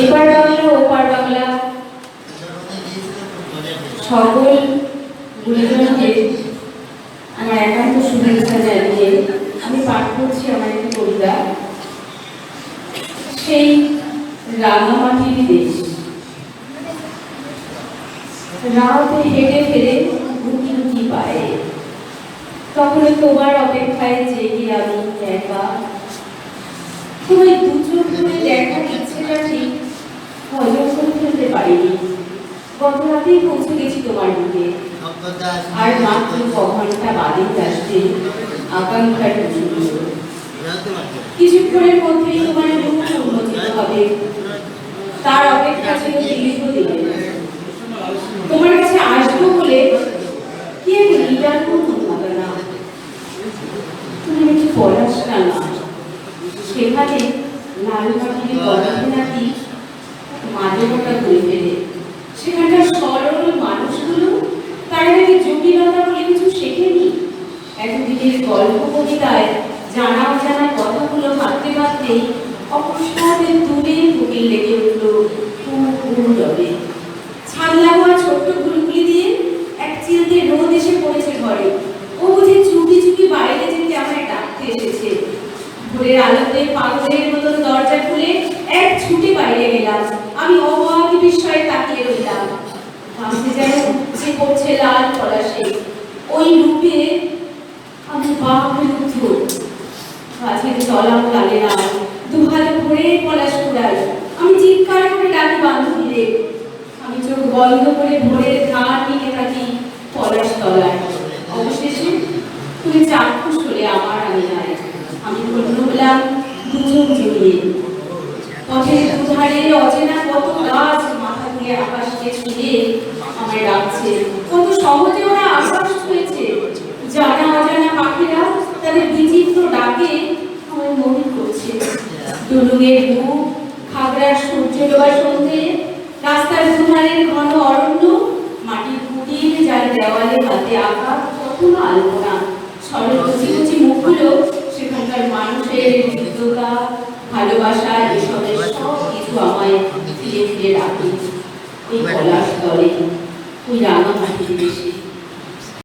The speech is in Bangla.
এপার বাংলা ওপার বাংলা সকল গুরুজনকে আমার একান্ত শুভেচ্ছা জানিয়ে আমি পাঠ করছি আমার একটি কবিতা। সেই রাঙামাটির দেশ। রাতে হেঁটে ফেরে গুটি গুটি পায়ে, তখন তোমার অপেক্ষায় জেগে আমি একা। তোমায় দু চোখ ধরে দেখার ইচ্ছেটা ঠিক হজম করে ফেলতে পারিনি। গত রাতেই পৌঁছে গেছি তোমার বুকে, আর মাত্র ক-ঘন্টা বাদেই আসবে আকাঙ্ক্ষার কুসুমগুলো। কিছুক্ষণের মধ্যেই তোমার রূপ উন্মোচিত হবে, তার অপেক্ষা ছিল দীর্ঘদিনের। তোমার কাছে আসবো বলে কি এক লিডার করতে হবে না, তুমি একটু পড়াশোনা না। সেখানে লাল মাটির গর্ভে নাকি মাদকতা করে ফেলে। সেখানকার সরল মানুষগুলো তারা নাকি জটিলতা বলে কিছু শেখেনি। এতদিনের গল্প কবিতায় জানা অজানা কথাগুলো ভাবতে ভাবতেই অকস্মাতে দূরে বুকে লেগে উঠল রবে। ছাদ লাগোয়া ছোট্ট ঘুলগুলি দিয়ে এক চিলতে রোদ এসে পড়েছে ঘরে। ও বুঝে চুপি চুপি বাইরে যেতে আমায় ডাকতে এসেছে। ভোরের আলোতে পাগলের মতন দরজা খুলে এক ছুটে বাইরে গেলাম। আমি অবাক বিস্ময়ে তাকিয়ে রইলাম। ভাবতে যেন উঠছে পড়ছে লাল পলাশে। ওই রূপে আমি বাকরুদ্ধ। গাছের তলাও লাগে না, দুহাত ভরে পলাশ কুড়াই। আমি চিৎকার করে ডাকি বান্ধবীদের। আমি চোখ বন্ধ করে ভোরের ধার নিয়ে থাকি পলাশ তলায়। অবশেষে তুমি চাক্ষুষ হলে আমার আঙিনায়। আমি ধন্য হলাম দুজন জড়িয়ে। পথের দুধারে অচেনা কত গাছ মাথা তুলে আকাশকে ছুঁয়ে আমায় ডাকছে। কত সহজে ওরা আকাশ ছুঁয়েছে। জানা অজানা পাখিরা তাদের বিচিত্র ডাকে আমায় মোহিত করছে। দুলুঙের মুখ, খাগড়ার সূর্য ডোবা সন্ধে, রাস্তার দুধারের ঘন অরণ্য, মাটির কুটির যার দেওয়ালে হাতে আঁকা কত আলপনা। সরল কুচি কুচি মুখগুলো সেখানকার মানুষের হৃদ্যতা, ভালোবাসা, এসবের সব কিছু আমায় ফিরে ফিরে রাখি এই পলাশ তলে, ওই রাঙামাটির দেশে।